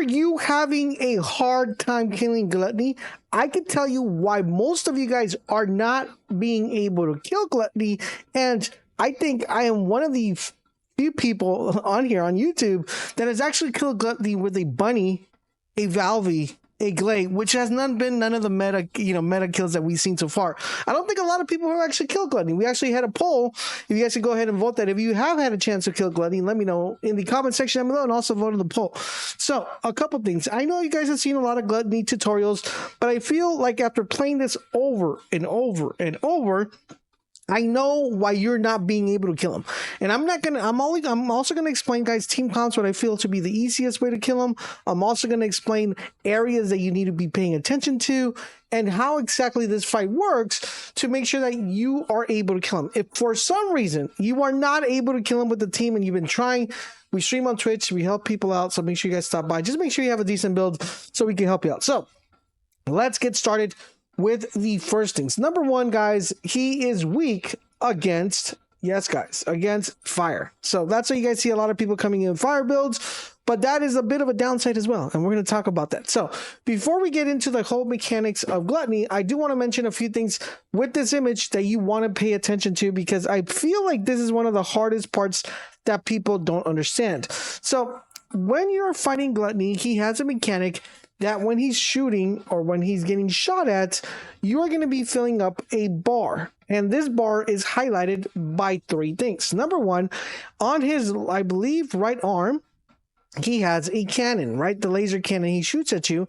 you having a hard time killing Gluttony, I can tell you why most of you guys are not being able to kill Gluttony. And I think I am one of the few people on here on YouTube that has actually killed Gluttony with a bunny, a Valve, a Glade, which has been none of the meta kills that we've seen so far. I don't think a lot of people have actually killed Gluttony. We actually had a poll. If you guys could go ahead and vote that. If you have had a chance to kill Gluttony, let me know in the comment section down below, and also vote in the poll. So, a couple things. I know you guys have seen a lot of Gluttony tutorials, but I feel like after playing this over and over and over, I know why you're not being able to kill him. And I'm also gonna explain, guys, team comps, what I feel to be the easiest way to kill him. I'm also gonna explain areas that you need to be paying attention to and how exactly this fight works to make sure that you are able to kill him. If for some reason you are not able to kill him with the team and you've been trying, we stream on Twitch, we help people out, so make sure you guys stop by. Just make sure you have a decent build so we can help you out. So let's get started with the first things. Number one, guys, he is weak against, yes, guys, against fire. So that's why you guys see a lot of people coming in fire builds, but that is a bit of a downside as well, and we're going to talk about that. So before we get into the whole mechanics of Gluttony, I do want to mention a few things with this image that you want to pay attention to, because I feel like this is one of the hardest parts that people don't understand. So when you're fighting Gluttony, he has a mechanic that when he's shooting or when he's getting shot at, you are going to be filling up a bar. And this bar is highlighted by three things. Number one, on his, I believe, right arm, he has a cannon, right? The laser cannon. He shoots at you.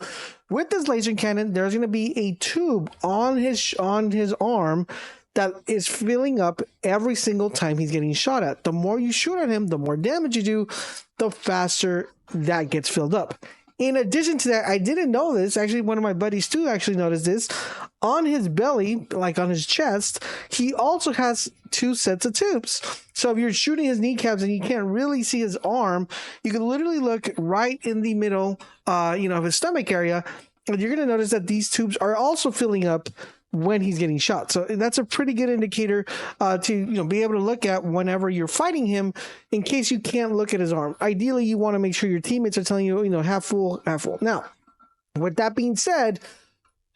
With this laser cannon, there's going to be a tube on his arm that is filling up every single time he's getting shot at. The more you shoot at him, the more damage you do, the faster that gets filled up. In addition to that, I didn't know this. Actually, one of my buddies too actually noticed this. On his belly, like on his chest, he also has two sets of tubes. So if you're shooting his kneecaps and you can't really see his arm, you can literally look right in the middle, of his stomach area, and you're going to notice that these tubes are also filling up when he's getting shot. So that's a pretty good indicator to be able to look at whenever you're fighting him, in case you can't look at his arm. Ideally, you want to make sure your teammates are telling you, half full, half full. Now, with that being said,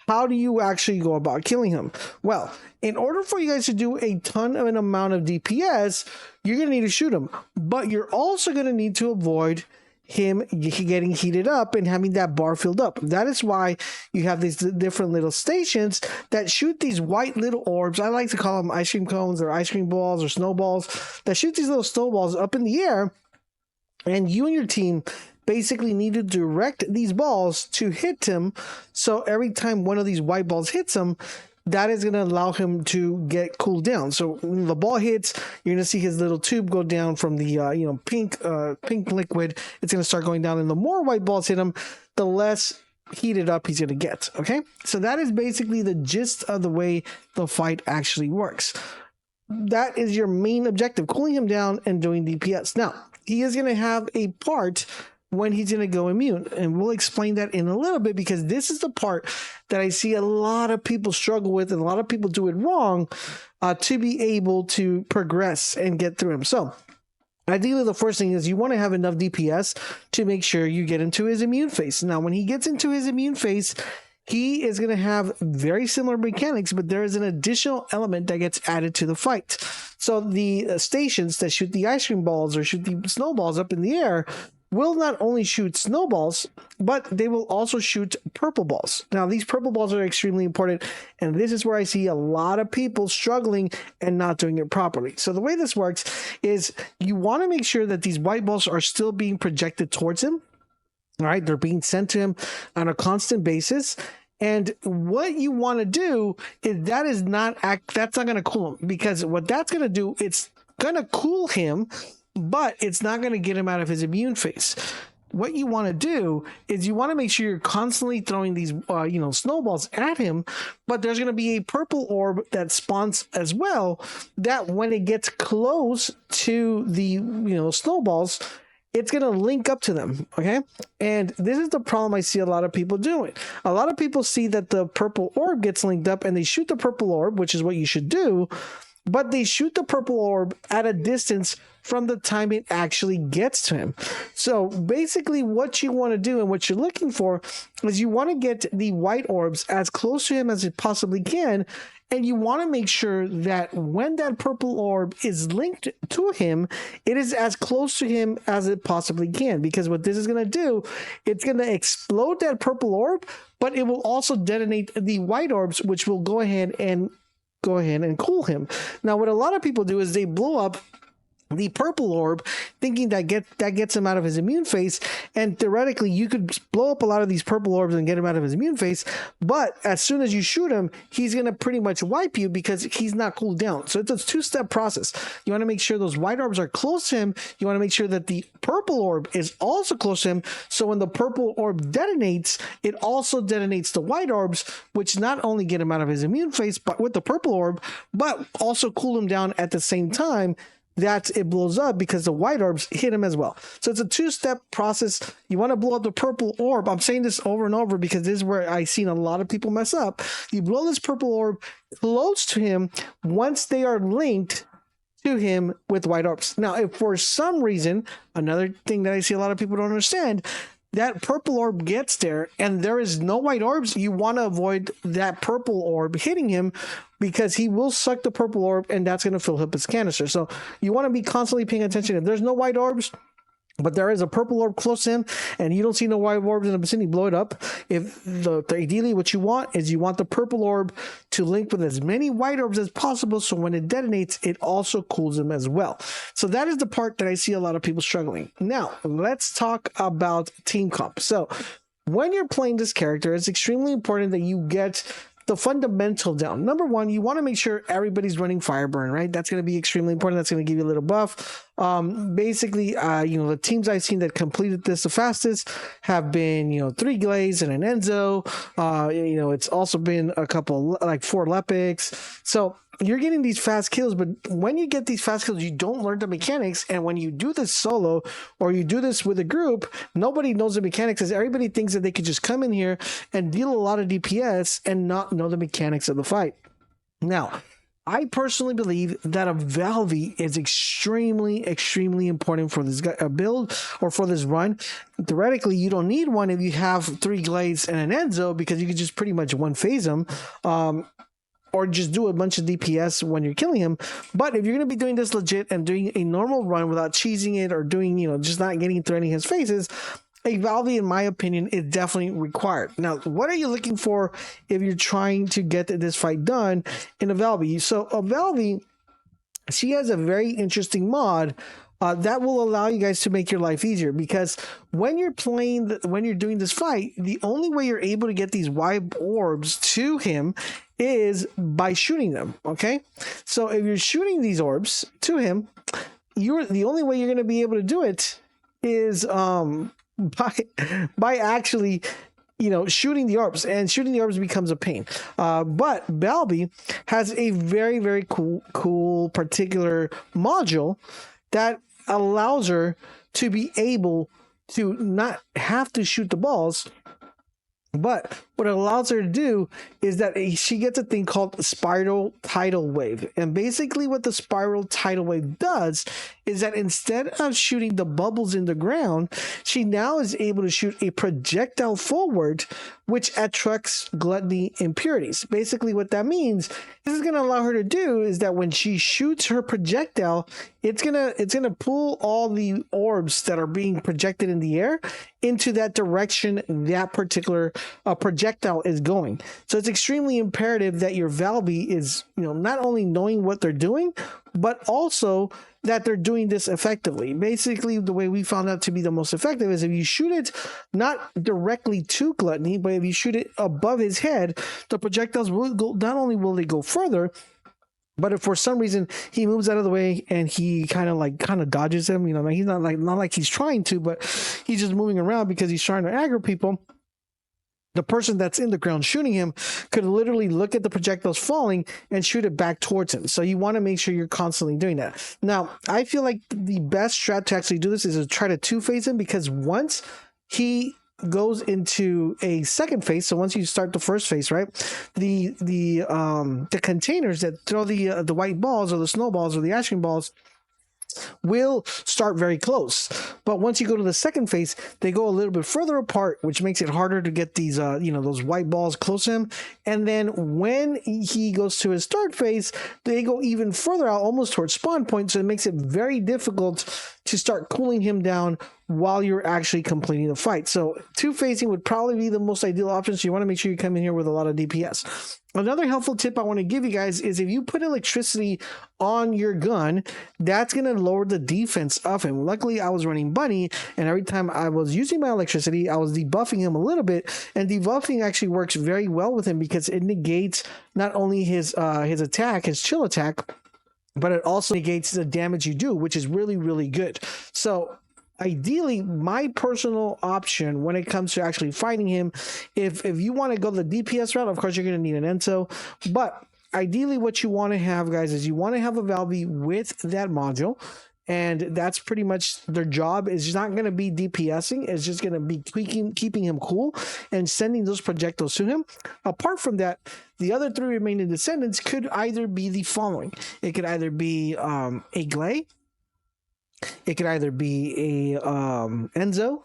how do you actually go about killing him? Well, in order for you guys to do a ton of an amount of DPS, you're going to need to shoot him, but you're also going to need to avoid him getting heated up and having that bar filled up. That is why you have these different little stations that shoot these white little orbs. I like to call them ice cream cones or ice cream balls or snowballs, that shoot these little snowballs up in the air, and you and your team basically need to direct these balls to hit him. So every time one of these white balls hits him, that is going to allow him to get cooled down. So when the ball hits, you're going to see his little tube go down from the pink liquid. It's going to start going down, and the more white balls hit him, the less heated up he's going to get. Okay, so that is basically the gist of the way the fight actually works. That is your main objective: cooling him down and doing DPS. Now, he is going to have a part when he's going to go immune, and we'll explain that in a little bit, because this is the part that I see a lot of people struggle with, and a lot of people do it wrong to be able to progress and get through him. So ideally, the first thing is you want to have enough DPS to make sure you get into his immune phase. Now, when he gets into his immune phase, he is going to have very similar mechanics, but there is an additional element that gets added to the fight. So the stations that shoot the ice cream balls or shoot the snowballs up in the air will not only shoot snowballs, but they will also shoot purple balls. Now, these purple balls are extremely important, and this is where I see a lot of people struggling and not doing it properly. So the way this works is you want to make sure that these white balls are still being projected towards him. All right, they're being sent to him on a constant basis. And what you want to do is that's not going to cool him, because what that's going to do, it's going to cool him, but it's not going to get him out of his immune phase. What you want to do is you want to make sure you're constantly throwing these, snowballs at him, but there's going to be a purple orb that spawns as well, that when it gets close to the, snowballs, it's going to link up to them, okay? And this is the problem I see a lot of people doing. A lot of people see that the purple orb gets linked up and they shoot the purple orb, which is what you should do. but they shoot the purple orb at a distance from the time it actually gets to him. So basically what you want to do and what you're looking for is you want to get the white orbs as close to him as it possibly can, and you want to make sure that when that purple orb is linked to him, it is as close to him as it possibly can, because what this is going to do, it's going to explode that purple orb, but it will also detonate the white orbs, which will go ahead and cool him. Now, what a lot of people do is they blow up the purple orb, thinking that gets him out of his immune phase, and theoretically you could blow up a lot of these purple orbs and get him out of his immune phase, but as soon as you shoot him, he's going to pretty much wipe you because he's not cooled down. So it's a two-step process. You want to make sure those white orbs are close to him. You want to make sure that the purple orb is also close to him, so when the purple orb detonates, it also detonates the white orbs, which not only get him out of his immune phase but with the purple orb, but also cool him down at the same time that it blows up, because the white orbs hit him as well. So it's a two-step process. You want to blow up the purple orb. I'm saying this over and over because this is where I've seen a lot of people mess up. You blow this purple orb close to him once they are linked to him with white orbs. Now, if for some reason, another thing that I see a lot of people don't understand, that purple orb gets there and there is no white orbs, you want to avoid that purple orb hitting him, because he will suck the purple orb and that's going to fill up his canister. So you want to be constantly paying attention. If there's no white orbs, but there is a purple orb close to him and you don't see no white orbs in the vicinity, blow it up. If ideally what you want is you want the purple orb to link with as many white orbs as possible, so when it detonates, it also cools him as well. So that is the part that I see a lot of people struggling. Now, let's talk about team comp. So when you're playing this character, it's extremely important that you get the fundamental down. Number one, you want to make sure everybody's running Fireburn, right? That's going to be extremely important. That's going to give you a little buff. Basically, the teams I've seen that completed this the fastest have been, 3 Glaze and an Enzo. It's also been a couple, like 4 Lepics. So you're getting these fast kills, but when you get these fast kills, you don't learn the mechanics. And when you do this solo or you do this with a group, nobody knows the mechanics, as everybody thinks that they could just come in here and deal a lot of DPS and not know the mechanics of the fight. Now, I personally believe that a Valve is extremely, extremely important for this build or for this run. Theoretically, you don't need one if you have 3 Glades and an Enzo, because you can just pretty much one phase them. Or just do a bunch of DPS when you're killing him. But if you're going to be doing this legit and doing a normal run without cheesing it or doing, just not getting through any of his phases, a Valve, in my opinion, is definitely required. Now, what are you looking for if you're trying to get this fight done in a Valve? So a Valve, she has a very interesting mod that will allow you guys to make your life easier, because when you're doing this fight, the only way you're able to get these white orbs to him is by shooting them. Okay, so if you're shooting these orbs to him, the only way you're going to be able to do it is by actually shooting the orbs, and shooting the orbs becomes a pain. But Balbi has a very, very cool particular module that allows her to be able to not have to shoot the balls. But what it allows her to do is that she gets a thing called Spiral Tidal Wave. And basically what the Spiral Tidal Wave does is that instead of shooting the bubbles in the ground, she now is able to shoot a projectile forward, which attracts Gluttony impurities. Basically what that means, this is going to allow her to do is that when she shoots her projectile, it's gonna pull all the orbs that are being projected in the air into that direction that particular projectile is going. So it's extremely imperative that your Valve is, not only knowing what they're doing, but also that they're doing this effectively. Basically, the way we found out to be the most effective is if you shoot it not directly to Gluttony, but if you shoot it above his head, the projectiles will go, not only will they go further, but if for some reason he moves out of the way and he kind of dodges him, he's not like he's trying to, but he's just moving around because he's trying to aggro people, the person that's in the ground shooting him could literally look at the projectiles falling and shoot it back towards him. So you want to make sure you're constantly doing that. Now, I feel like the best strat to actually do this is to try to two-phase him, because once he goes into a second phase. So once you start the first phase, right, the containers that throw the white balls or the snowballs or the ice cream balls will start very close. But once you go to the second phase, they go a little bit further apart, which makes it harder to get these, those white balls close to him. And then when he goes to his third phase, they go even further out, almost towards spawn point. So it makes it very difficult to start cooling him down while you're actually completing the fight. So two phasing would probably be the most ideal option. So you want to make sure you come in here with a lot of DPS. Another helpful tip I want to give you guys is if you put electricity on your gun, that's going to lower the defense of him. Luckily, I was running Bunny, and every time I was using my electricity, I was debuffing him a little bit, and debuffing actually works very well with him because it negates not only his attack, his chill attack, but it also negates the damage you do, which is really, really good. So ideally, my personal option when it comes to actually fighting him, if you want to go the DPS route, of course you're going to need an Enzo, but ideally what you want to have, guys, is you want to have a Valve with that module, and that's pretty much their job. Is not going to be DPSing, it's just going to be keeping him cool and sending those projectiles to him. Apart from that, the other three remaining Descendants could either be the following. It could either be a Glay, it could either be a Enzo,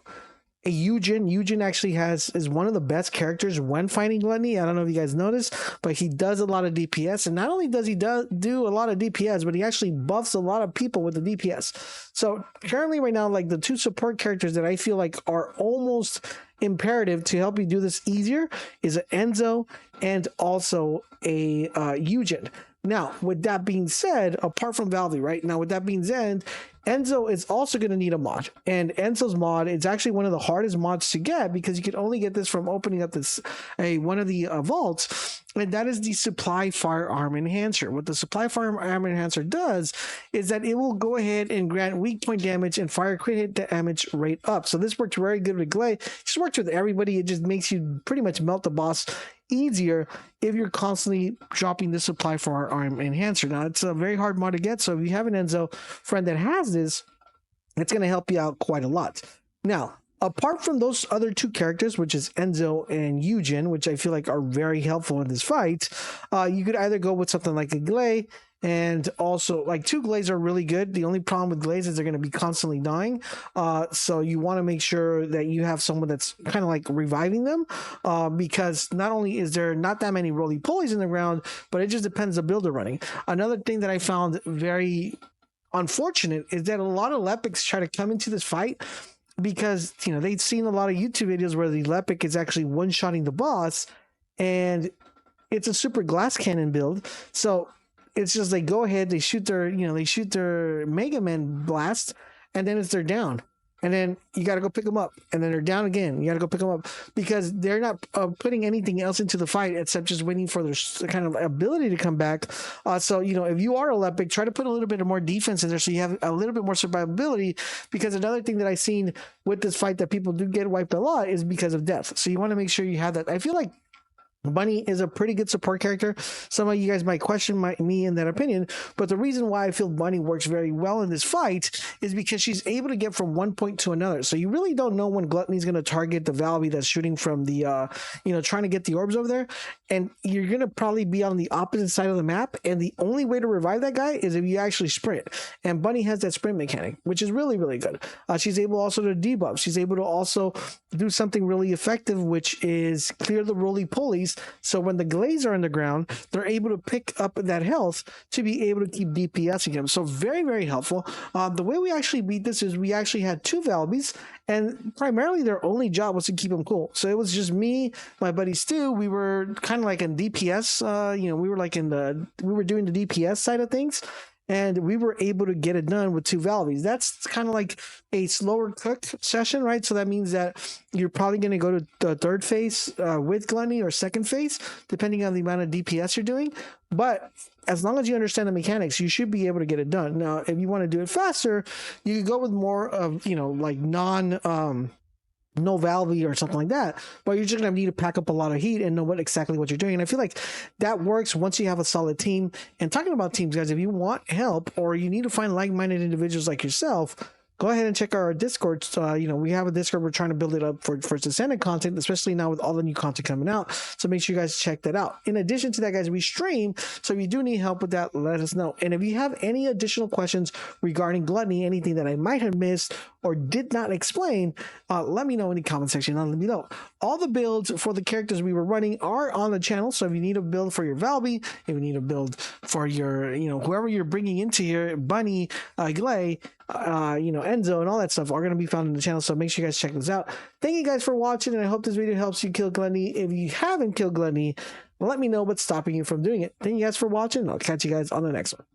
a Eugen. Eugen actually is one of the best characters when fighting Gluttony. I don't know if you guys noticed, but he does a lot of DPS. And not only does he do a lot of DPS, but he actually buffs a lot of people with the DPS. So currently right now, like the two support characters that I feel like are almost imperative to help you do this easier is an Enzo and also a Eugen. Now, with that being said, apart from Valve, right? Now, with that being said, Enzo is also going to need a mod. And Enzo's mod is actually one of the hardest mods to get because you can only get this from opening up one of the vaults. And that is the Supply Firearm Enhancer. What the Supply Firearm Enhancer does is that it will go ahead and grant weak point damage and fire crit hit damage rate up. So this works very good with Glay. It just works with everybody. It just makes you pretty much melt the boss easier if you're constantly dropping the Supply Firearm Enhancer. Now, it's a very hard mod to get, so if you have an Enzo friend that has this, it's going to help you out quite a lot. Now, apart from those other two characters, which is Enzo and Eugen, which I feel like are very helpful in this fight, you could either go with something like a Glay, and also like two Glays are really good. The only problem with Glays is they're going to be constantly dying. So you want to make sure that you have someone that's kind of like reviving them, because not only is there not that many roly-polies in the ground, but it just depends the build they're running. Another thing that I found very unfortunate is that a lot of Lepics try to come into this fight because, they've seen a lot of YouTube videos where the Lepic is actually one-shotting the boss, and it's a super glass cannon build. So it's just they go ahead, they shoot their Mega Man blast, and then they're down. And then you got to go pick them up, and then they're down again. You got to go pick them up because they're not putting anything else into the fight except just waiting for their kind of ability to come back. So, if you are a Lepic, try to put a little bit of more defense in there so you have a little bit more survivability, because another thing that I've seen with this fight that people do get wiped a lot is because of death. So you want to make sure you have that. I feel like Bunny is a pretty good support character. Some of you guys might question me in that opinion, but the reason why I feel Bunny works very well in this fight is because she's able to get from one point to another. So you really don't know when Gluttony's going to target the Valve that's shooting from the, trying to get the orbs over there. And you're going to probably be on the opposite side of the map. And the only way to revive that guy is if you actually sprint. And Bunny has that sprint mechanic, which is really, really good. She's able also to debuff. She's able to also do something really effective, which is clear the roly-polies. So when the Glaze are on the ground, they're able to pick up that health to be able to keep DPSing them. So very, very helpful. The way we actually beat this is we actually had two Valbies, and primarily their only job was to keep them cool. So it was just me, my buddy Stu. We were kind of like in DPS. We were doing the DPS side of things. And we were able to get it done with two Valbies. That's kind of like a slower cook session, right? So that means that you're probably going to go to the third phase with Gluttony, or second phase, depending on the amount of DPS you're doing. But as long as you understand the mechanics, you should be able to get it done. Now, if you want to do it faster, you could go with more of, like no Valve or something like that, but you're just going to need to pack up a lot of heat and know exactly what you're doing. And I feel like that works once you have a solid team. And talking about teams, guys, if you want help or you need to find like-minded individuals like yourself, go ahead and check our Discord. So, you know, we have a Discord. We're trying to build it up for Descendant content, especially now with all the new content coming out. So make sure you guys check that out. In addition to that, guys, we stream. So if you do need help with that, let us know. And if you have any additional questions regarding Gluttony, anything that I might have missed or did not explain, let me know in the comment section. Let me know. All the builds for the characters we were running are on the channel. So if you need a build for your Valby, if you need a build for your, you know, whoever you're bringing into here, Bunny, Glay, you know, Enzo and all that stuff are going to be found in the channel. So make sure you guys check this out. Thank you guys for watching, and I hope this video helps you kill Gluttony. If you haven't killed Gluttony, let me know what's stopping you from doing it. Thank you guys for watching. I'll catch you guys on the next one.